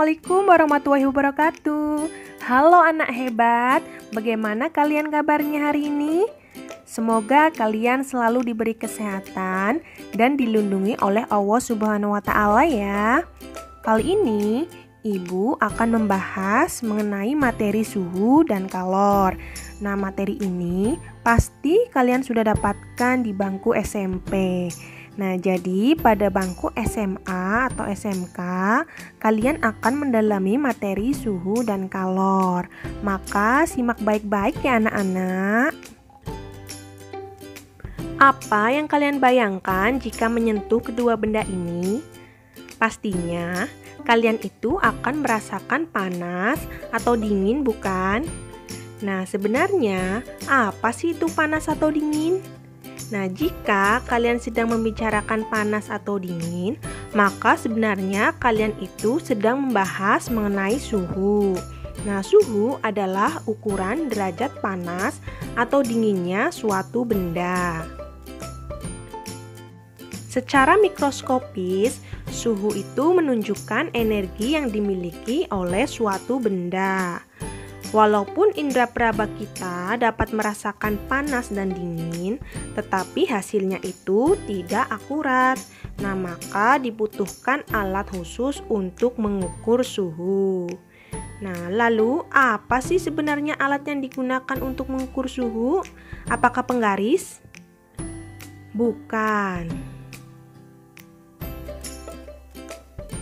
Assalamualaikum warahmatullahi wabarakatuh. Halo anak hebat, bagaimana kalian kabarnya hari ini? Semoga kalian selalu diberi kesehatan dan dilindungi oleh Allah Subhanahu wa Ta'ala ya. Kali ini Ibu akan membahas mengenai materi suhu dan kalor. Nah, materi ini pasti kalian sudah dapatkan di bangku SMP. Nah, jadi pada bangku SMA atau SMK, kalian akan mendalami materi suhu dan kalor. Maka simak baik-baik ya anak-anak. Apa yang kalian bayangkan jika menyentuh kedua benda ini? Pastinya, kalian itu akan merasakan panas atau dingin, bukan? Nah, sebenarnya apa sih itu panas atau dingin? Nah, jika kalian sedang membicarakan panas atau dingin, maka sebenarnya kalian itu sedang membahas mengenai suhu. Nah, suhu adalah ukuran derajat panas atau dinginnya suatu benda. Secara mikroskopis, suhu itu menunjukkan energi yang dimiliki oleh suatu benda. Walaupun indera peraba kita dapat merasakan panas dan dingin, tetapi hasilnya itu tidak akurat. Nah, maka dibutuhkan alat khusus untuk mengukur suhu. Nah, lalu apa sih sebenarnya alat yang digunakan untuk mengukur suhu? Apakah penggaris? Bukan.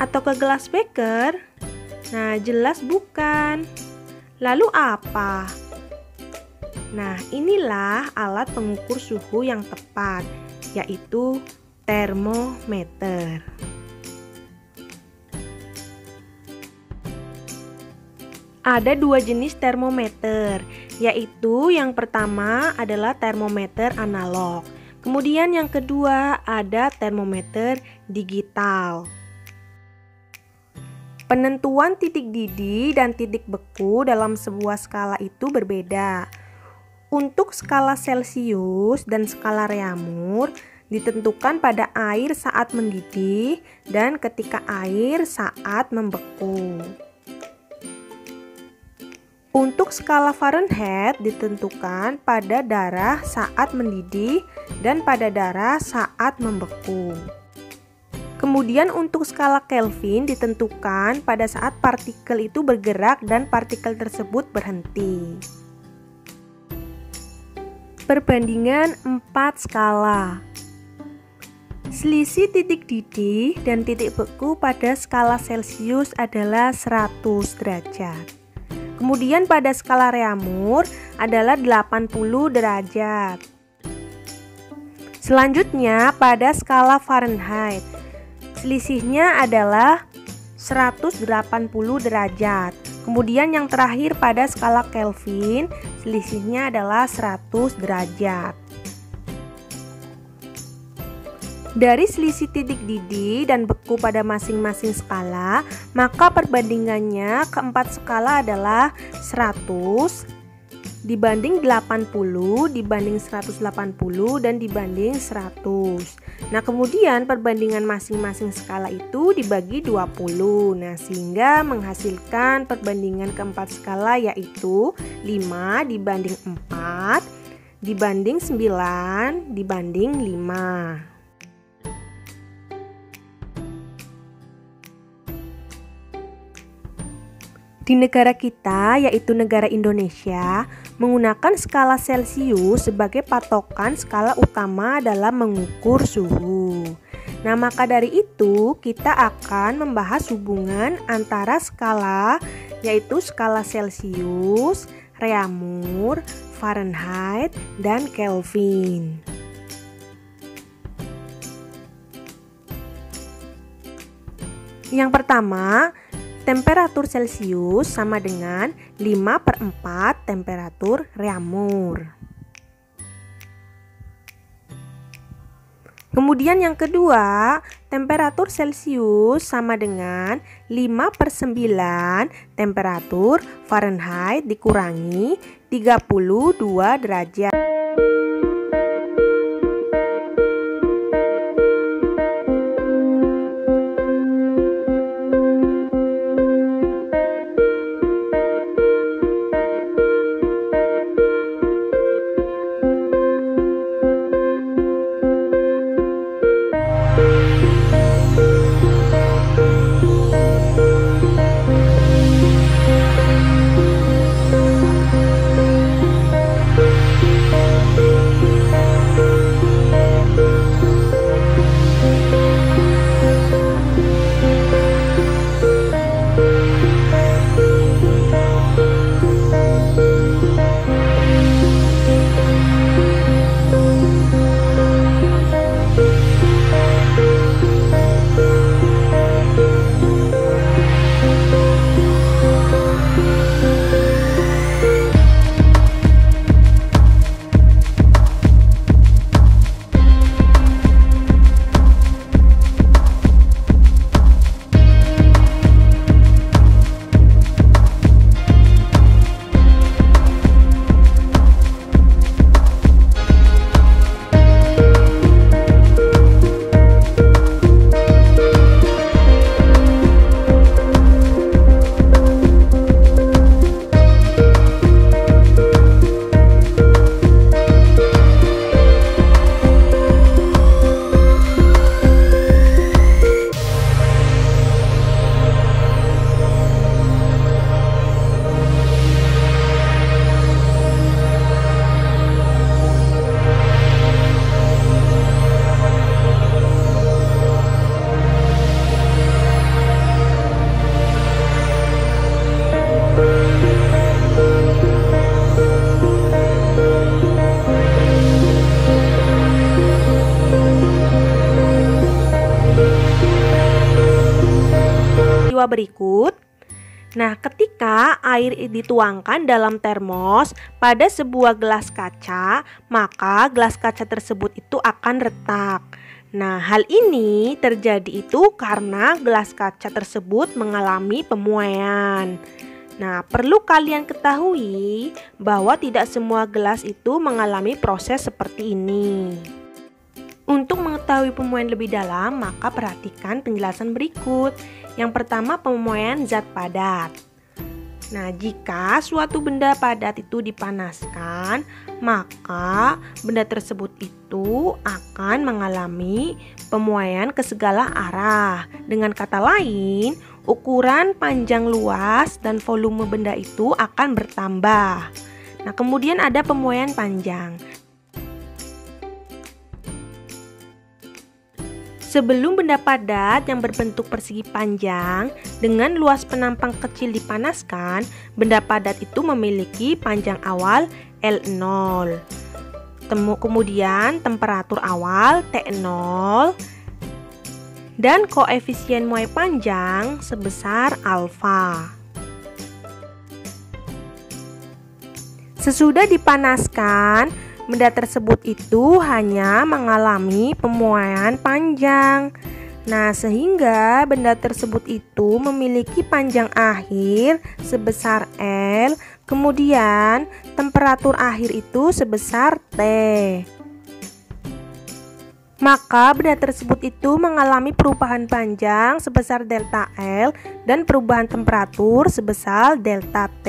Atau ke gelas beker? Nah, jelas bukan. Lalu apa? Nah, inilah alat pengukur suhu yang tepat, yaitu termometer. Ada dua jenis termometer, yaitu yang pertama adalah termometer analog. Kemudian yang kedua ada termometer digital. Penentuan titik didih dan titik beku dalam sebuah skala itu berbeda. Untuk skala Celcius dan skala Reaumur ditentukan pada air saat mendidih dan ketika air saat membeku. Untuk skala Fahrenheit ditentukan pada darah saat mendidih dan pada darah saat membeku. Kemudian untuk skala Kelvin ditentukan pada saat partikel itu bergerak dan partikel tersebut berhenti. Perbandingan 4 skala. Selisih titik didih dan titik beku pada skala Celcius adalah 100 derajat. Kemudian pada skala Reaumur adalah 80 derajat. Selanjutnya pada skala Fahrenheit, selisihnya adalah 180 derajat. Kemudian yang terakhir pada skala Kelvin, selisihnya adalah 100 derajat. Dari selisih titik didih dan beku pada masing-masing skala, maka perbandingannya keempat skala adalah 100 dibanding 80, dibanding 180, dan dibanding 100. Nah, kemudian perbandingan masing-masing skala itu dibagi 20. Nah, sehingga menghasilkan perbandingan keempat skala yaitu 5 dibanding 4, dibanding 9, dibanding 5. Di negara kita, yaitu negara Indonesia, menggunakan skala Celcius sebagai patokan skala utama dalam mengukur suhu. Nah, maka dari itu kita akan membahas hubungan antara skala, yaitu skala Celcius, Reaumur, Fahrenheit, dan Kelvin. Yang pertama, temperatur Celcius sama dengan 5/4 temperatur Reaumur. Kemudian yang kedua, temperatur Celcius sama dengan 5/9 temperatur Fahrenheit dikurangi 32 derajat. siswa berikut. Nah, ketika air dituangkan dalam termos pada sebuah gelas kaca, maka gelas kaca tersebut itu akan retak. Nah, hal ini terjadi itu karena gelas kaca tersebut mengalami pemuaian. Nah, perlu kalian ketahui bahwa tidak semua gelas itu mengalami proses seperti ini. Untuk mengetahui pemuaian lebih dalam, maka perhatikan penjelasan berikut. Yang pertama, pemuaian zat padat. Nah, jika suatu benda padat itu dipanaskan, maka benda tersebut itu akan mengalami pemuaian ke segala arah. Dengan kata lain, ukuran, panjang, luas, dan volume benda itu akan bertambah. Nah, kemudian ada pemuaian panjang. Sebelum benda padat yang berbentuk persegi panjang dengan luas penampang kecil dipanaskan, benda padat itu memiliki panjang awal L0. Kemudian temperatur awal T0 dan koefisien muai panjang sebesar alfa. Sesudah dipanaskan, benda tersebut itu hanya mengalami pemuaian panjang. Nah, sehingga benda tersebut itu memiliki panjang akhir sebesar L, kemudian temperatur akhir itu sebesar T. Maka benda tersebut itu mengalami perubahan panjang sebesar delta L dan perubahan temperatur sebesar delta T.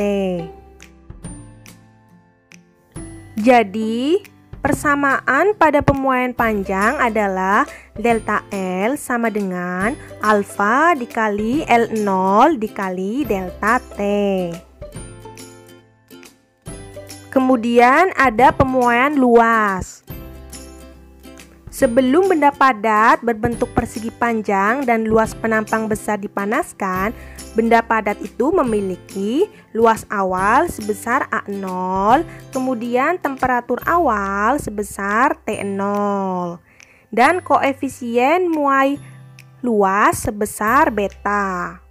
Jadi, persamaan pada pemuaian panjang adalah delta L sama dengan alfa dikali L0 dikali delta T. Kemudian ada pemuaian luas. Sebelum benda padat berbentuk persegi panjang dan luas penampang besar dipanaskan, benda padat itu memiliki luas awal sebesar A0, kemudian temperatur awal sebesar T0, dan koefisien muai luas sebesar beta.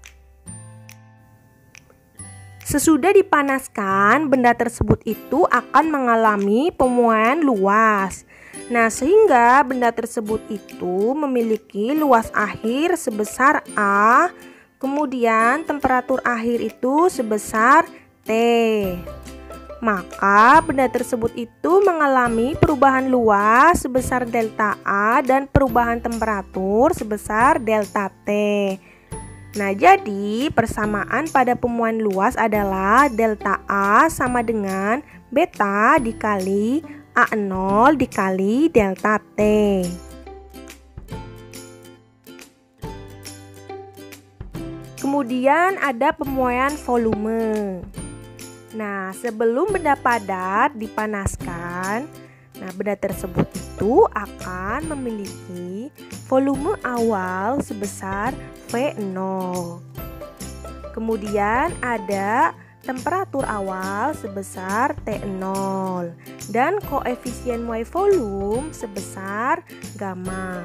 Sesudah dipanaskan, benda tersebut itu akan mengalami pemuaian luas. Nah, sehingga benda tersebut itu memiliki luas akhir sebesar A, kemudian temperatur akhir itu sebesar T. Maka benda tersebut itu mengalami perubahan luas sebesar delta A dan perubahan temperatur sebesar delta T. Nah, jadi persamaan pada pemuaian luas adalah delta A sama dengan beta dikali A0 dikali delta T. Kemudian ada pemuaian volume. Nah, sebelum benda padat dipanaskan, benda tersebut itu akan memiliki volume awal sebesar V0. Kemudian ada temperatur awal sebesar T0 dan koefisien muai volume sebesar gamma.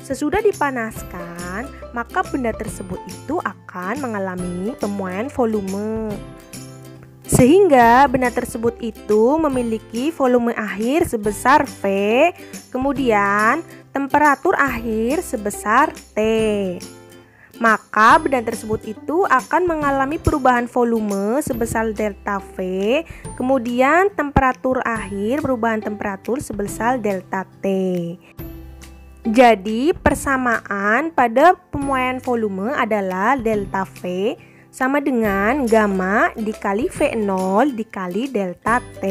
Sesudah dipanaskan, maka benda tersebut itu akan mengalami pemuaian volume. Sehingga benda tersebut itu memiliki volume akhir sebesar V, kemudian temperatur akhir sebesar T. Maka benda tersebut itu akan mengalami perubahan volume sebesar delta V, kemudian temperatur akhir perubahan temperatur sebesar delta T. Jadi persamaan pada pemuaian volume adalah delta V sama dengan gamma dikali V0 dikali delta T.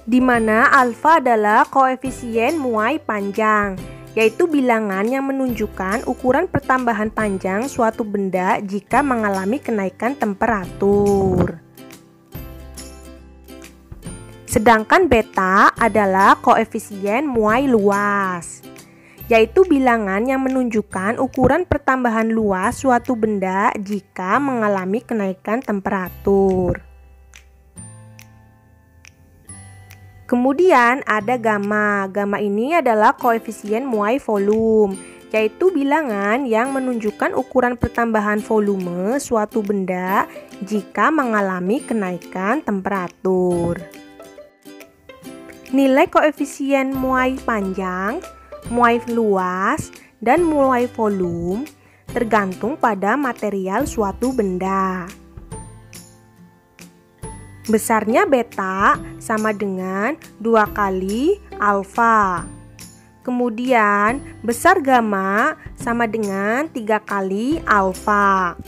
Di mana alfa adalah koefisien muai panjang, yaitu bilangan yang menunjukkan ukuran pertambahan panjang suatu benda jika mengalami kenaikan temperatur. Sedangkan beta adalah koefisien muai luas, yaitu bilangan yang menunjukkan ukuran pertambahan luas suatu benda jika mengalami kenaikan temperatur. Kemudian ada gamma. Gamma ini adalah koefisien muai volume, yaitu bilangan yang menunjukkan ukuran pertambahan volume suatu benda jika mengalami kenaikan temperatur. Nilai koefisien muai panjang, muai luas, dan muai volume tergantung pada material suatu benda. Besarnya beta sama dengan 2 kali alfa. Kemudian besar gamma sama dengan 3 kali alfa.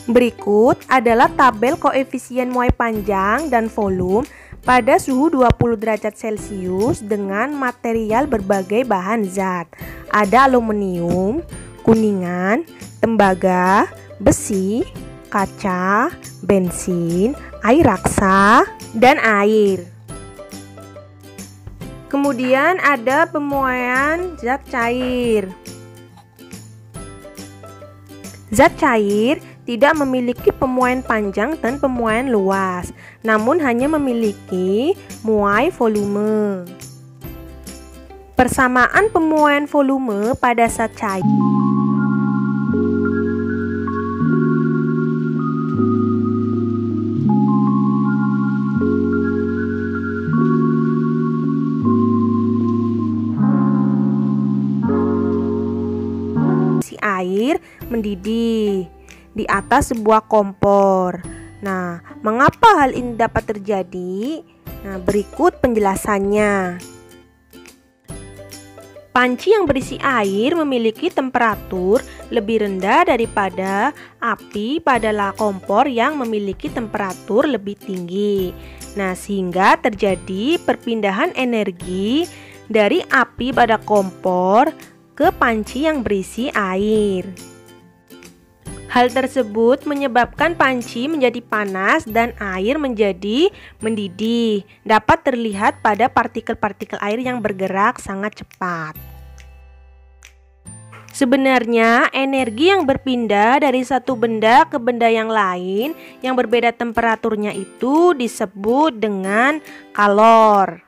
Berikut adalah tabel koefisien muai panjang dan volume pada suhu 20 derajat Celcius dengan material berbagai bahan zat. Ada aluminium, kuningan, tembaga, besi, kaca, bensin, air raksa, dan air. Kemudian ada pemuaian zat cair. Zat cair tidak memiliki pemuaian panjang dan pemuaian luas, namun hanya memiliki muai volume. Persamaan pemuaian volume pada zat cair air mendidih di atas sebuah kompor. Nah, mengapa hal ini dapat terjadi? Nah, berikut penjelasannya. Panci yang berisi air memiliki temperatur lebih rendah daripada api pada kompor yang memiliki temperatur lebih tinggi. Nah, sehingga terjadi perpindahan energi dari api pada kompor ke panci yang berisi air. Hal tersebut menyebabkan panci menjadi panas dan air menjadi mendidih. Dapat terlihat pada partikel-partikel air yang bergerak sangat cepat. Sebenarnya, energi yang berpindah dari satu benda ke benda yang lain yang berbeda temperaturnya itu disebut dengan kalor.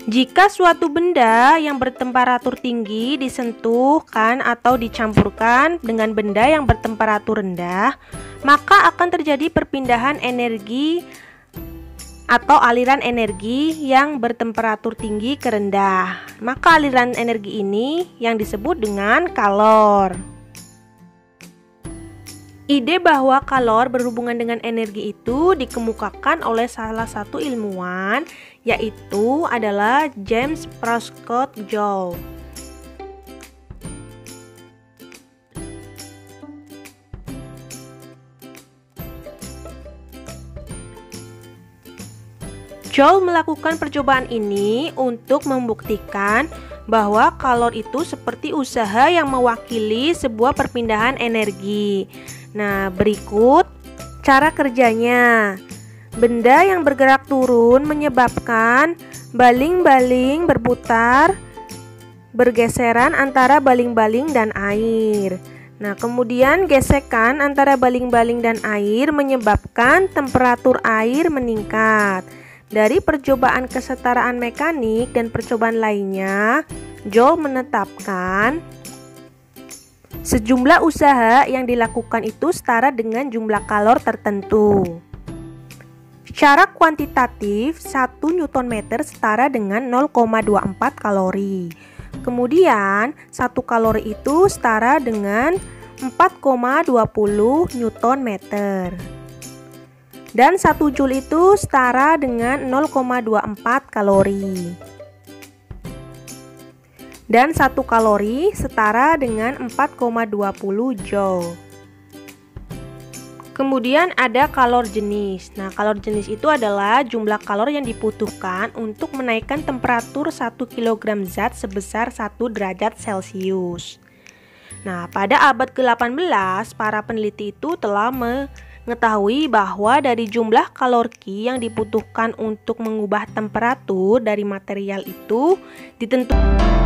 Jika suatu benda yang bertemperatur tinggi disentuhkan atau dicampurkan dengan benda yang bertemperatur rendah, maka akan terjadi perpindahan energi atau aliran energi yang bertemperatur tinggi ke rendah. Maka aliran energi ini yang disebut dengan kalor. Ide bahwa kalor berhubungan dengan energi itu dikemukakan oleh salah satu ilmuwan, yaitu adalah James Prescott Joule. Joule melakukan percobaan ini untuk membuktikan bahwa kalor itu seperti usaha yang mewakili sebuah perpindahan energi. Nah, berikut cara kerjanya. Benda yang bergerak turun menyebabkan baling-baling berputar bergeseran antara baling-baling dan air. Nah, kemudian gesekan antara baling-baling dan air menyebabkan temperatur air meningkat. Dari percobaan kesetaraan mekanik dan percobaan lainnya, Joule menetapkan sejumlah usaha yang dilakukan itu setara dengan jumlah kalor tertentu. Secara kuantitatif, 1 Nm setara dengan 0,24 kalori. Kemudian, 1 kalori itu setara dengan 4,20 Nm. Dan 1 Joule itu setara dengan 0,24 kalori. Dan 1 kalori setara dengan 4,20 Joule. Kemudian ada kalor jenis. Nah, kalor jenis itu adalah jumlah kalor yang dibutuhkan untuk menaikkan temperatur 1 kg zat sebesar 1 derajat Celcius. Nah, pada abad ke-18, para peneliti itu telah mengetahui bahwa dari jumlah kalori yang dibutuhkan untuk mengubah temperatur dari material itu ditentukan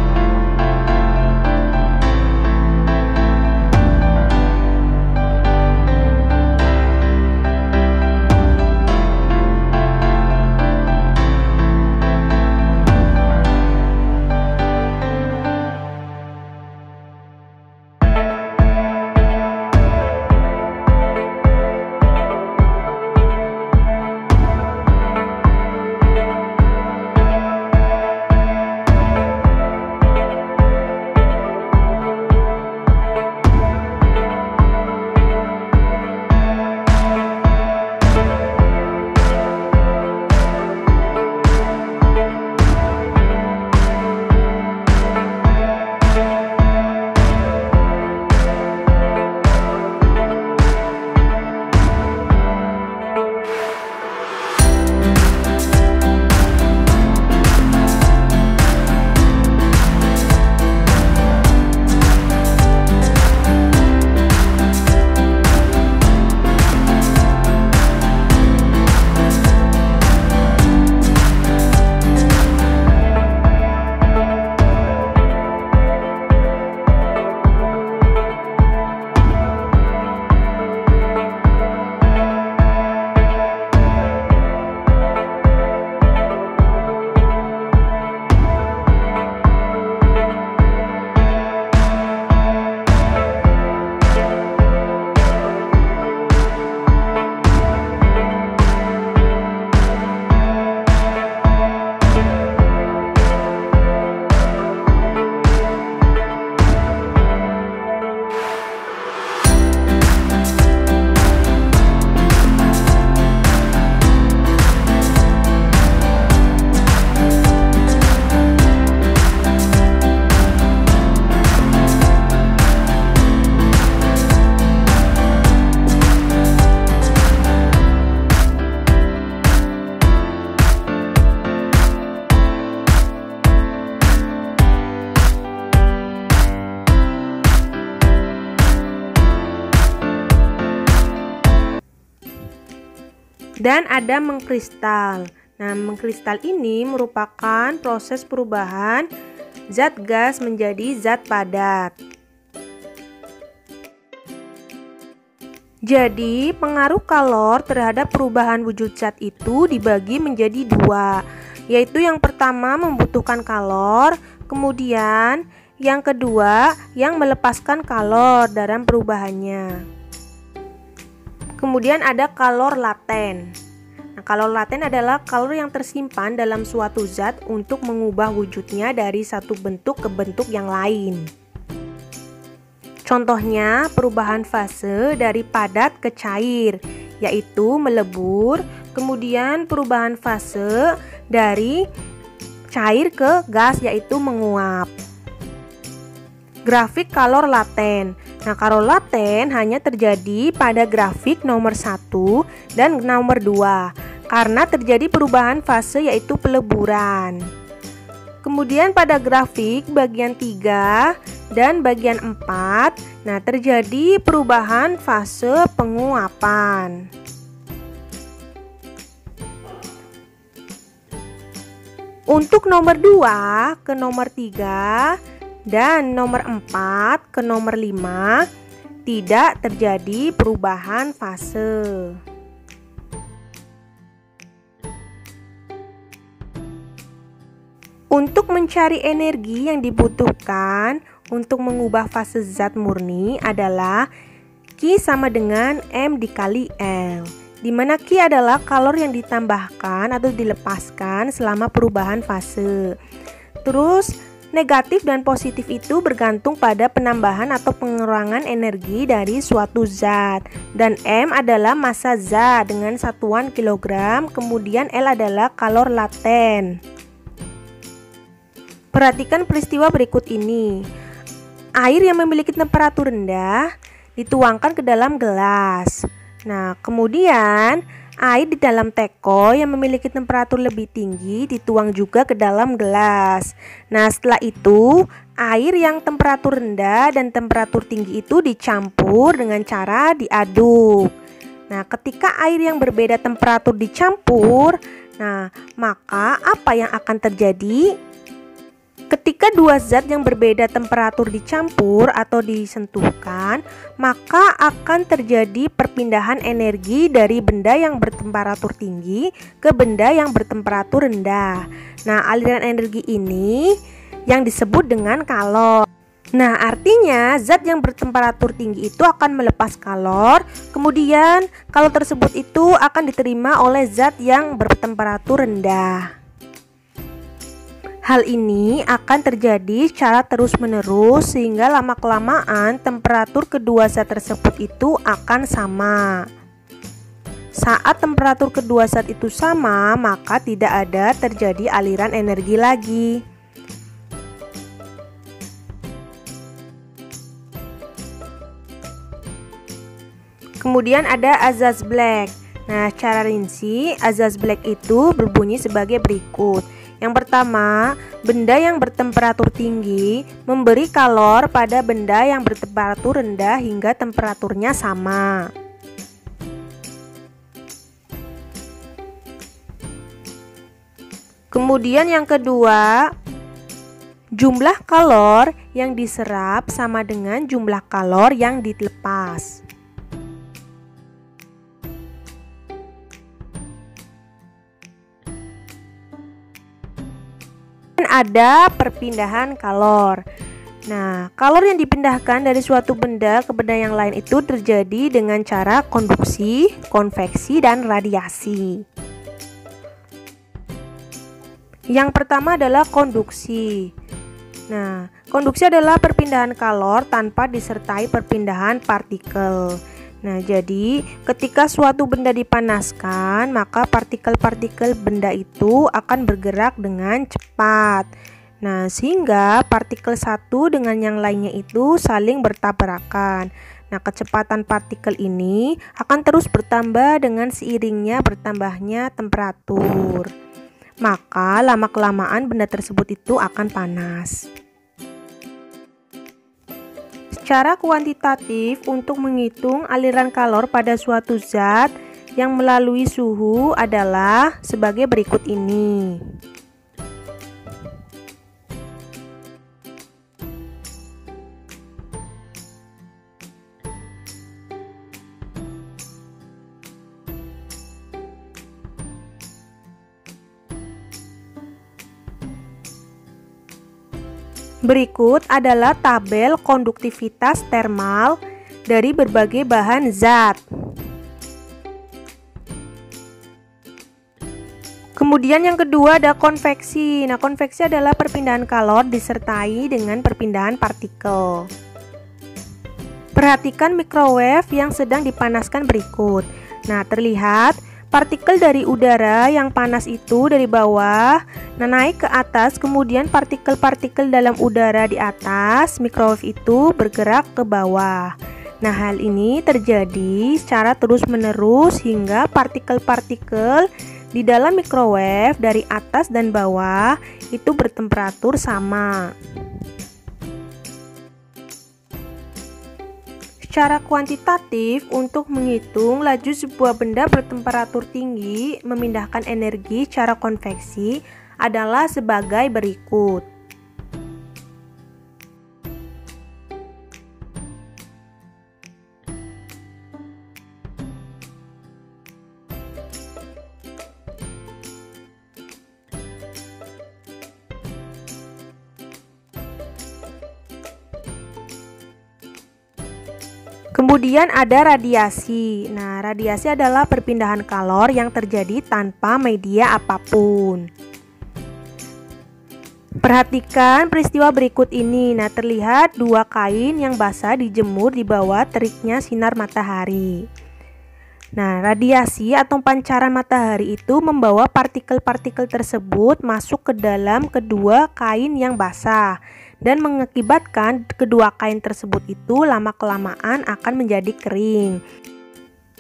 Dan ada mengkristal. Nah, mengkristal ini merupakan proses perubahan zat gas menjadi zat padat. Jadi, pengaruh kalor terhadap perubahan wujud zat itu dibagi menjadi dua, yaitu yang pertama membutuhkan kalor, kemudian yang kedua yang melepaskan kalor dalam perubahannya. Kemudian ada kalor laten. Nah, kalor laten adalah kalor yang tersimpan dalam suatu zat untuk mengubah wujudnya dari satu bentuk ke bentuk yang lain. Contohnya perubahan fase dari padat ke cair, yaitu melebur, kemudian perubahan fase dari cair ke gas, yaitu menguap. Grafik kalor laten. Nah, kalor laten hanya terjadi pada grafik nomor 1 dan nomor 2 karena terjadi perubahan fase, yaitu peleburan. Kemudian pada grafik bagian 3 dan bagian 4, nah terjadi perubahan fase penguapan. Untuk nomor 2 ke nomor 3 dan nomor 4 ke nomor 5 tidak terjadi perubahan fase. Untuk mencari energi yang dibutuhkan untuk mengubah fase zat murni adalah Q sama dengan M dikali L, di mana Q adalah kalor yang ditambahkan atau dilepaskan selama perubahan fase. Terus negatif dan positif itu bergantung pada penambahan atau pengurangan energi dari suatu zat. Dan M adalah massa zat dengan satuan kilogram, kemudian L adalah kalor laten. Perhatikan peristiwa berikut ini. Air yang memiliki temperatur rendah dituangkan ke dalam gelas. Nah, kemudian air di dalam teko yang memiliki temperatur lebih tinggi dituang juga ke dalam gelas. Nah, setelah itu air yang temperatur rendah dan temperatur tinggi itu dicampur dengan cara diaduk. Nah, ketika air yang berbeda temperatur dicampur, nah, maka apa yang akan terjadi? Ketika dua zat yang berbeda temperatur dicampur atau disentuhkan, maka akan terjadi perpindahan energi dari benda yang bertemperatur tinggi ke benda yang bertemperatur rendah. Nah, aliran energi ini yang disebut dengan kalor. Nah, artinya zat yang bertemperatur tinggi itu akan melepas kalor, kemudian kalor tersebut itu akan diterima oleh zat yang bertemperatur rendah. Hal ini akan terjadi secara terus-menerus sehingga lama-kelamaan temperatur kedua zat tersebut itu akan sama. Saat temperatur kedua zat itu sama, maka tidak ada terjadi aliran energi lagi. Kemudian ada azaz black. Nah, secara rinci azaz black itu berbunyi sebagai berikut. Yang pertama, benda yang bertemperatur tinggi memberi kalor pada benda yang bertemperatur rendah hingga temperaturnya sama. Kemudian yang kedua, jumlah kalor yang diserap sama dengan jumlah kalor yang dilepas. Ada perpindahan kalor. Nah, kalor yang dipindahkan dari suatu benda ke benda yang lain itu terjadi dengan cara konduksi, konveksi, dan radiasi. Yang pertama adalah konduksi. Nah, konduksi adalah perpindahan kalor tanpa disertai perpindahan partikel. Nah, jadi ketika suatu benda dipanaskan, maka partikel-partikel benda itu akan bergerak dengan cepat. Nah, sehingga partikel satu dengan yang lainnya itu saling bertabrakan. Nah, kecepatan partikel ini akan terus bertambah dengan seiringnya bertambahnya temperatur. Maka lama-kelamaan benda tersebut itu akan panas. Secara kuantitatif, untuk menghitung aliran kalor pada suatu zat yang melalui suhu adalah sebagai berikut ini. Berikut adalah tabel konduktivitas termal dari berbagai bahan zat. Kemudian yang kedua ada konveksi. Nah, konveksi adalah perpindahan kalor disertai dengan perpindahan partikel. Perhatikan microwave yang sedang dipanaskan berikut. Nah, terlihat partikel dari udara yang panas itu dari bawah, naik ke atas, kemudian partikel-partikel dalam udara di atas microwave itu bergerak ke bawah. Nah, hal ini terjadi secara terus-menerus hingga partikel-partikel di dalam microwave dari atas dan bawah itu bertemperatur sama. Secara kuantitatif, untuk menghitung laju sebuah benda bertemperatur tinggi memindahkan energi secara konveksi adalah sebagai berikut. Kemudian ada radiasi. Nah, radiasi adalah perpindahan kalor yang terjadi tanpa media apapun. Perhatikan peristiwa berikut ini. Nah, terlihat dua kain yang basah dijemur di bawah teriknya sinar matahari. Nah, radiasi atau pancaran matahari itu membawa partikel-partikel tersebut masuk ke dalam kedua kain yang basah dan mengakibatkan kedua kain tersebut itu lama-kelamaan akan menjadi kering.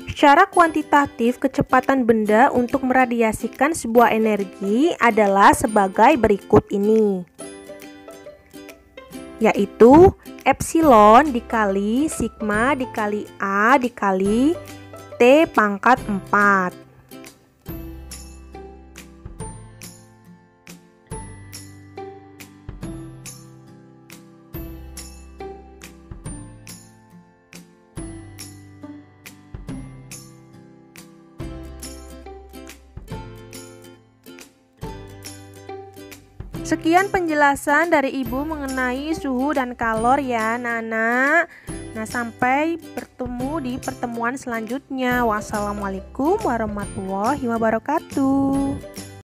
Secara kuantitatif, kecepatan benda untuk meradiasikan sebuah energi adalah sebagai berikut ini, yaitu epsilon dikali sigma dikali A dikali T pangkat 4. Sekian penjelasan dari Ibu mengenai suhu dan kalor ya anak-anak. Nah, sampai bertemu di pertemuan selanjutnya. Wassalamualaikum warahmatullahi wabarakatuh.